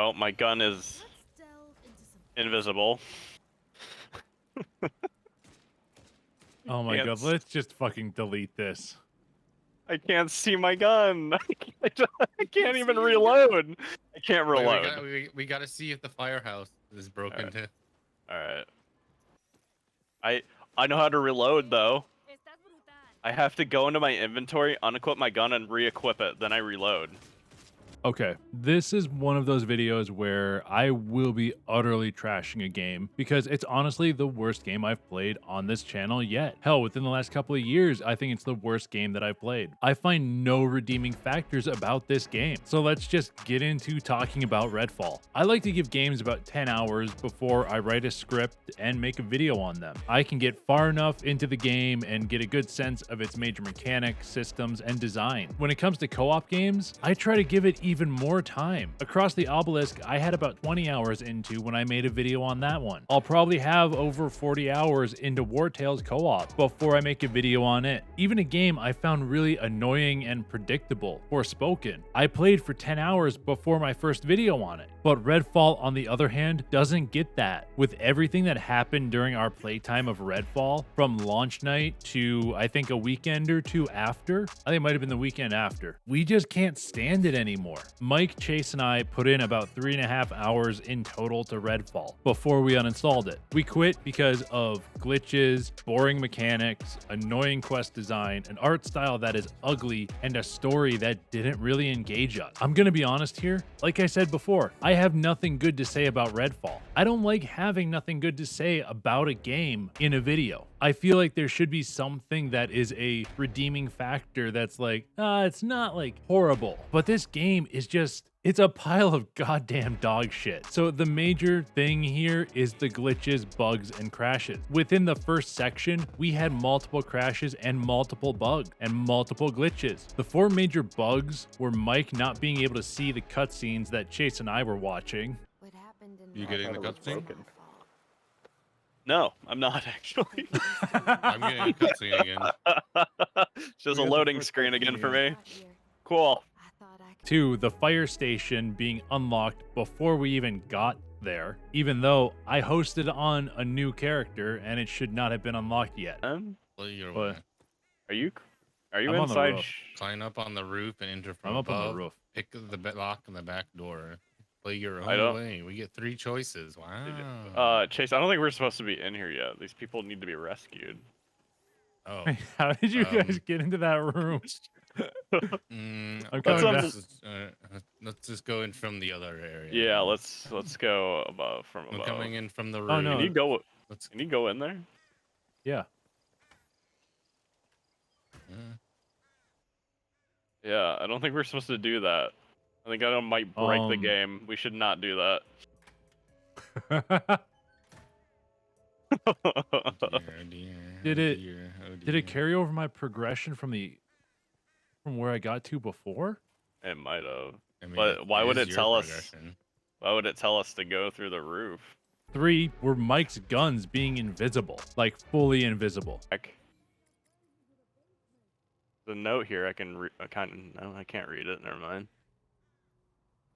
Oh, my gun is invisible. Oh my god, Can't let's just fucking delete this. I can't see my gun. I can't even reload. I can't Wait, reload. we gotta see if the firehouse is broken too. All right. I know how to reload though. I have to go into my inventory, unequip my gun, and re-equip it. Then I reload. Okay, this is one of those videos where I will be utterly trashing a game because it's honestly the worst game I've played on this channel yet. Hell, within the last couple of years, I think it's the worst game that I've played. I find no redeeming factors about this game. So let's just get into talking about Redfall. I like to give games about 10 hours before I write a script and make a video on them. I can get far enough into the game and get a good sense of its major mechanics, systems, and design. When it comes to co-op games, I try to give it even more time. Across the Obelisk, I had about 20 hours into when I made a video on that one. I'll probably have over 40 hours into War Tales co-op before I make a video on it. Even a game I found really annoying and predictable, Forspoken, I played for 10 hours before my first video on it. But Redfall, on the other hand, doesn't get that. With everything that happened during our playtime of Redfall, from launch night to I think a weekend or two after, I think it might have been the weekend after, we just can't stand it anymore. Mike, Chase, and I put in about 3.5 hours in total to Redfall before we uninstalled it. We quit because of glitches, boring mechanics, annoying quest design, an art style that is ugly, and a story that didn't really engage us. I'm gonna be honest here, like I said before, I have nothing good to say about Redfall. I don't like having nothing good to say about a game in a video. I feel like there should be something that is a redeeming factor that's like, it's not like horrible, but this game is just, it's a pile of goddamn dog shit. So the major thing here is the glitches, bugs, and crashes. Within the first section, we had multiple crashes and multiple bugs and multiple glitches. The 4 major bugs were Mike not being able to see the cutscenes that Chase and I were watching. You getting the cutscene? No, I'm not actually. I'm getting a cutscene again. It's just a loading screen again for me. Cool. 2, the fire station being unlocked before we even got there, even though I hosted on a new character and it should not have been unlocked yet. Well, you're But Are you I'm on the inside? roof. climb up on the roof and enter from I'm up above. on the roof. Pick the lock on the back door. Play your I own don't- way. We get 3 choices. Wow. Chase, I don't think we're supposed to be in here yet. These people need to be rescued. Oh. How did you guys get into that room? I'm coming back. Let's just go in from the other area. Yeah, let's go from above. I'm coming in from the room. Oh, no. Can you go? Let's. Can you go in there? Yeah. Yeah, I don't think we're supposed to do that. I think I might break the game. We should not do that. Did it carry over my progression from where I got to before? It might have. I mean, But why would it your tell us? progression. Why would it tell us to go through the roof? 3 were Mike's guns being invisible, like fully invisible. The note here, I can no, I can't read it. Never mind.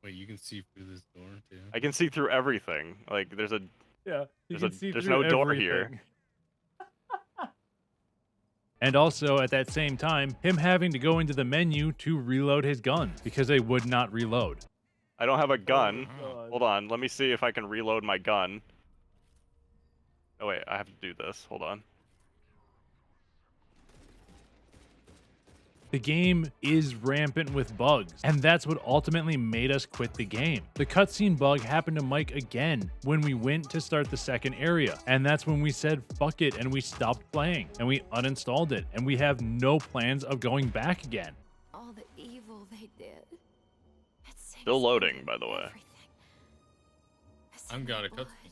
Wait, you can see through this door too. I can see through everything. Like there's a Yeah, you There's can see there's through no door here. everything. And also, at that same time, him having to go into the menu to reload his gun because they would not reload. I don't have a gun. God. Hold on, let me see if I can reload my gun. Oh wait, I have to do this. Hold on. The game is rampant with bugs, and that's what ultimately made us quit the game. The cutscene bug happened to Mike again when we went to start the second area, and that's when we said fuck it and we stopped playing and we uninstalled it, and we have no plans of going back again. All the evil they did. Still loading, by the way. I've got a cutscene.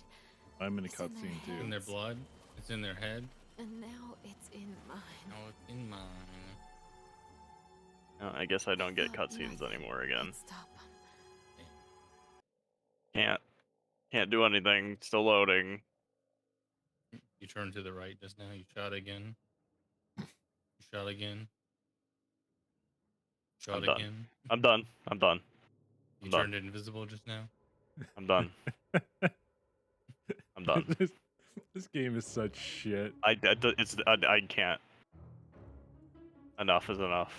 I'm in a cutscene too. In their blood. It's in their head. And now it's in mine. No, it's in mine. Oh, I guess I don't get cutscenes anymore again. Stop 'em. Can't do anything. Still loading. You turned to the right just now. You shot again. You shot again. Shot I'm done. again. I'm done. I'm done. You done. turned invisible just now. I'm done. I'm done. This game is such shit. I can't. Enough is enough.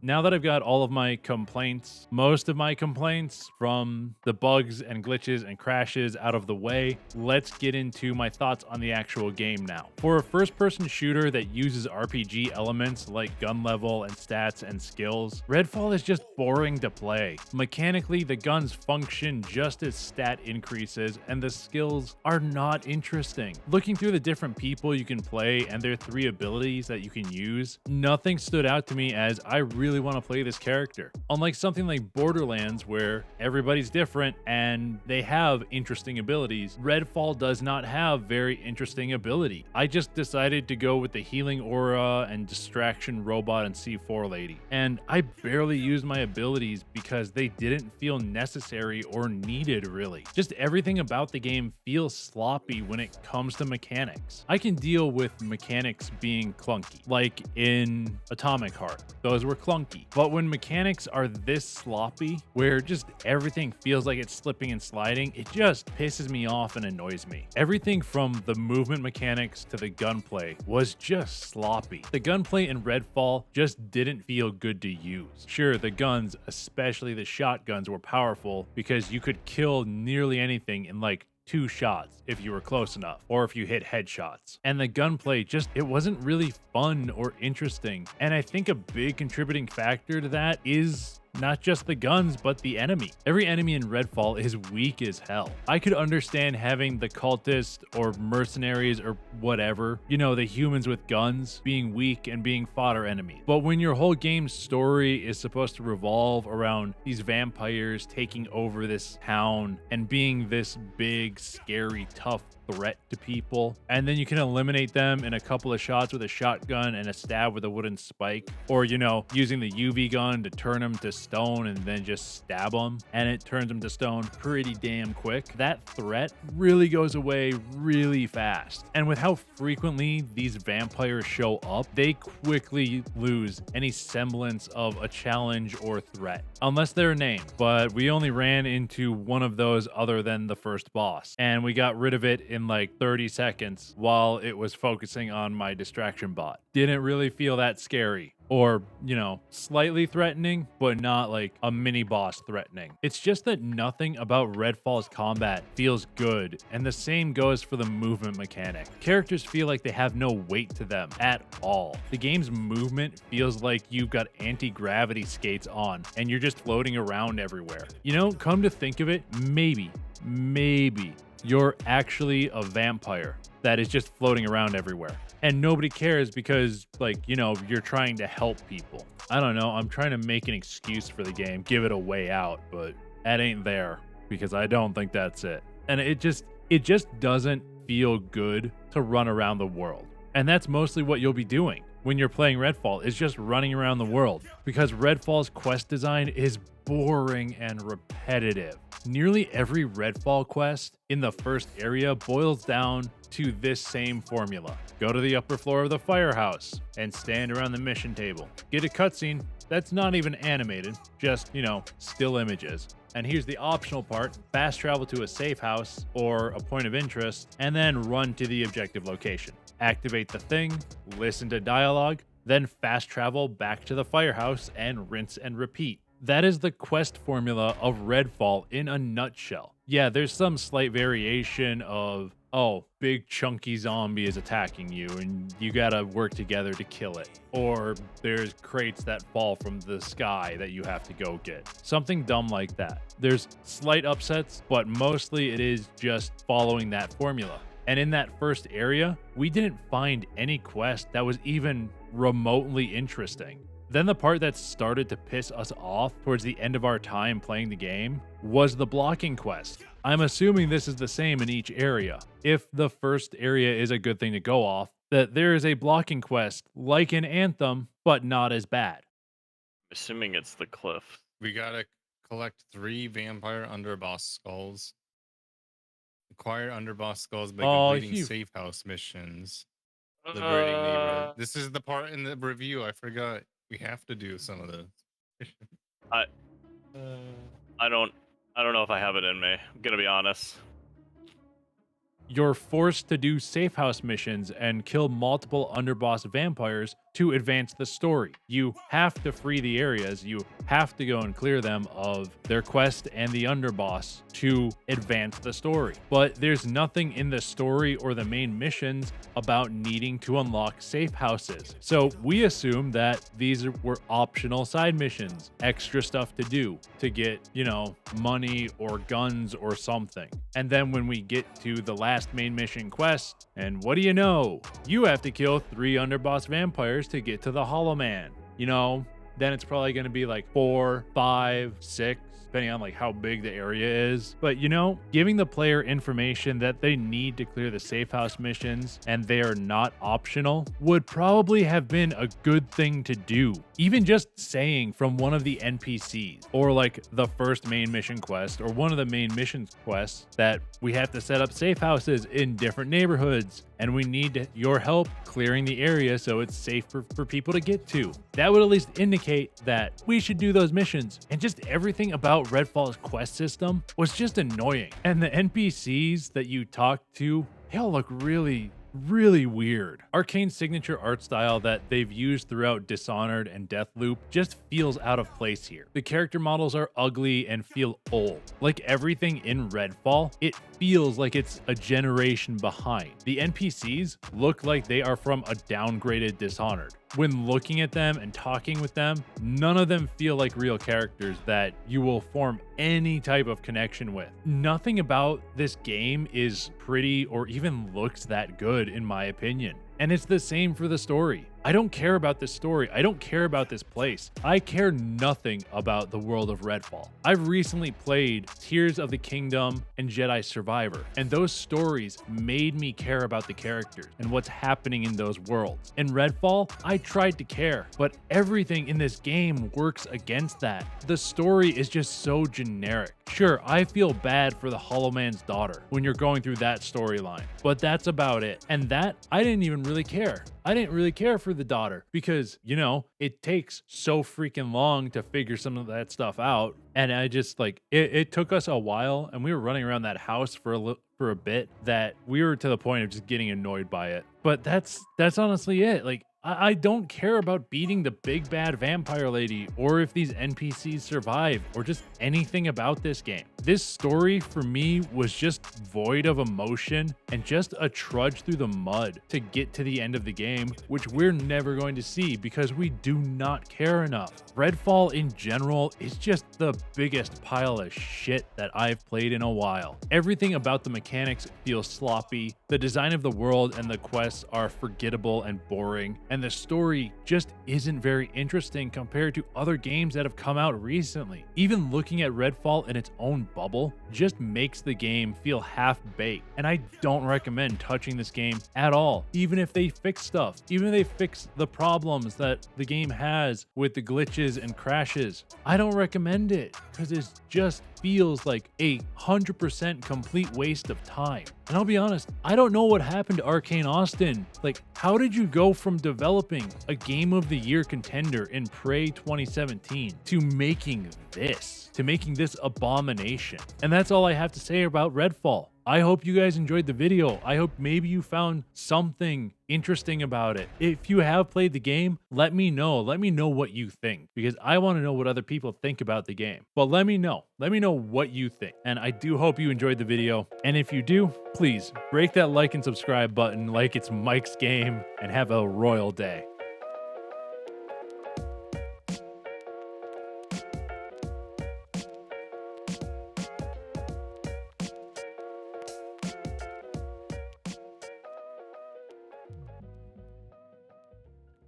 Now that I've got all of my complaints, most of my complaints from the bugs and glitches and crashes out of the way, let's get into my thoughts on the actual game now. For a first-person shooter that uses RPG elements like gun level and stats and skills, Redfall is just boring to play. Mechanically, the guns function just as stat increases, and the skills are not interesting. Looking through the different people you can play and their 3 abilities that you can use, nothing stood out to me as I really want to play this character. Unlike something like Borderlands where everybody's different and they have interesting abilities, Redfall does not have very interesting ability. I just decided to go with the healing aura and distraction robot and C4 lady. And I barely used my abilities because they didn't feel necessary or needed really. Just everything about the game feels sloppy when it comes to mechanics. I can deal with mechanics being clunky, like in Atomic Heart. Those were clunky. But when mechanics are this sloppy, where just everything feels like it's slipping and sliding, it just pisses me off and annoys me. Everything from the movement mechanics to the gunplay was just sloppy. The gunplay in Redfall just didn't feel good to use. Sure, the guns, especially the shotguns, were powerful because you could kill nearly anything in like 2 shots if you were close enough, or if you hit headshots. And the gunplay it wasn't really fun or interesting. And I think a big contributing factor to that is not just the guns, but the enemy. Every enemy in Redfall is weak as hell. I could understand having the cultists or mercenaries or whatever, you know, the humans with guns being weak and being fodder enemies. But when your whole game's story is supposed to revolve around these vampires taking over this town and being this big, scary, tough threat to people, and then you can eliminate them in a couple of shots with a shotgun and a stab with a wooden spike, or, you know, using the UV gun to turn them to stone and then just stab them, and it turns them to stone pretty damn quick. That threat really goes away really fast. And with how frequently these vampires show up, they quickly lose any semblance of a challenge or threat, unless they're named. But we only ran into one of those other than the first boss, and we got rid of it in like 30 seconds while it was focusing on my distraction bot. Didn't really feel that scary, or, you know, slightly threatening, but not like a mini boss threatening. It's just that nothing about Redfall's combat feels good, and the same goes for the movement mechanic. Characters feel like they have no weight to them at all. The game's movement feels like you've got anti-gravity skates on and you're just floating around everywhere. You know, come to think of it, maybe you're actually a vampire that is just floating around everywhere. And nobody cares because, like, you know, you're trying to help people. I don't know. I'm trying to make an excuse for the game, give it a way out, but that ain't there because I don't think that's it. And it just doesn't feel good to run around the world. And that's mostly what you'll be doing when you're playing Redfall, is just running around the world, because Redfall's quest design is boring and repetitive. Nearly every Redfall quest in the first area boils down to this same formula. Go to the upper floor of the firehouse and stand around the mission table. Get a cutscene that's not even animated, just, you know, still images. And here's the optional part: fast travel to a safe house or a point of interest, and then run to the objective location. Activate the thing, listen to dialogue, then fast travel back to the firehouse and rinse and repeat. That is the quest formula of Redfall in a nutshell. Yeah, there's some slight variation of, oh, big chunky zombie is attacking you and you gotta work together to kill it. Or there's crates that fall from the sky that you have to go get. Something dumb like that. There's slight upsets, but mostly it is just following that formula. And in that first area, we didn't find any quest that was even remotely interesting. Then the part that started to piss us off towards the end of our time playing the game was the blocking quest. I'm assuming this is the same in each area. If the first area is a good thing to go off, that there is a blocking quest like in Anthem, but not as bad. Assuming it's the cliff. We gotta collect 3 vampire underboss skulls. Acquire underboss skulls by completing safe house missions. Liberating neighborhood. This is the part in the review I forgot. We have to do some of this. I don't I don't know if I have it in me. I'm gonna be honest. You're forced to do safe house missions and kill multiple underboss vampires to advance the story. You have to free the areas, you have to go and clear them of their quest and the underboss to advance the story. But there's nothing in the story or the main missions about needing to unlock safe houses. So we assume that these were optional side missions, extra stuff to do to get, you know, money or guns or something. And then when we get to the last main mission quest, and what do you know? You have to kill 3 underboss vampires to get to the Hollow Man. You know, then it's probably going to be like 4, 5, 6, depending on like how big the area is. But you know, giving the player information that they need to clear the safe house missions and they are not optional would probably have been a good thing to do. Even just saying from one of the NPCs or like the first main mission quest or one of the main missions quests that we have to set up safe houses in different neighborhoods and we need your help clearing the area so it's safe for people to get to. That would at least indicate that we should do those missions. And just everything about Redfall's quest system was just annoying. And the NPCs that you talk to, they all look really weird. Arcane's signature art style that they've used throughout Dishonored and Deathloop just feels out of place here. The character models are ugly and feel old. Like everything in Redfall, it feels like it's a generation behind. The NPCs look like they are from a downgraded Dishonored. When looking at them and talking with them, none of them feel like real characters that you will form any type of connection with. Nothing about this game is pretty or even looks that good in my opinion. And it's the same for the story. I don't care about this story. I don't care about this place. I care nothing about the world of Redfall. I've recently played Tears of the Kingdom and Jedi Survivor, and those stories made me care about the characters and what's happening in those worlds. In Redfall, I tried to care, but everything in this game works against that. The story is just so generic. Sure, I feel bad for the Hollow Man's daughter when you're going through that storyline, but that's about it. And that, I didn't even really care. I didn't really care for the daughter because, you know, it takes so freaking long to figure some of that stuff out. And I just like, it took us a while and we were running around that house for a bit that we were to the point of just getting annoyed by it. But that's honestly it. Like, I don't care about beating the big bad vampire lady or if these NPCs survive or just anything about this game. This story for me was just void of emotion and just a trudge through the mud to get to the end of the game, which we're never going to see because we do not care enough. Redfall in general is just the biggest pile of shit that I've played in a while. Everything about the mechanics feels sloppy, the design of the world and the quests are forgettable and boring, and the story just isn't very interesting compared to other games that have come out recently. Even looking at Redfall in its own bubble just makes the game feel half-baked, and I don't recommend touching this game at all, even if they fix stuff, even if they fix the problems that the game has with the glitches and crashes. I don't recommend it because it just feels like a 100% complete waste of time. And I'll be honest, I don't know what happened to Arcane Austin. Like, how did you go from developing a Game of the Year contender in Prey 2017 to making this abomination? And that's all I have to say about Redfall. I hope you guys enjoyed the video. I hope maybe you found something interesting about it. If you have played the game, let me know. Let me know what you think because I want to know what other people think about the game. But let me know. Let me know what you think. And I do hope you enjoyed the video. And if you do, please break that like and subscribe button like it's Mike's game and have a royal day.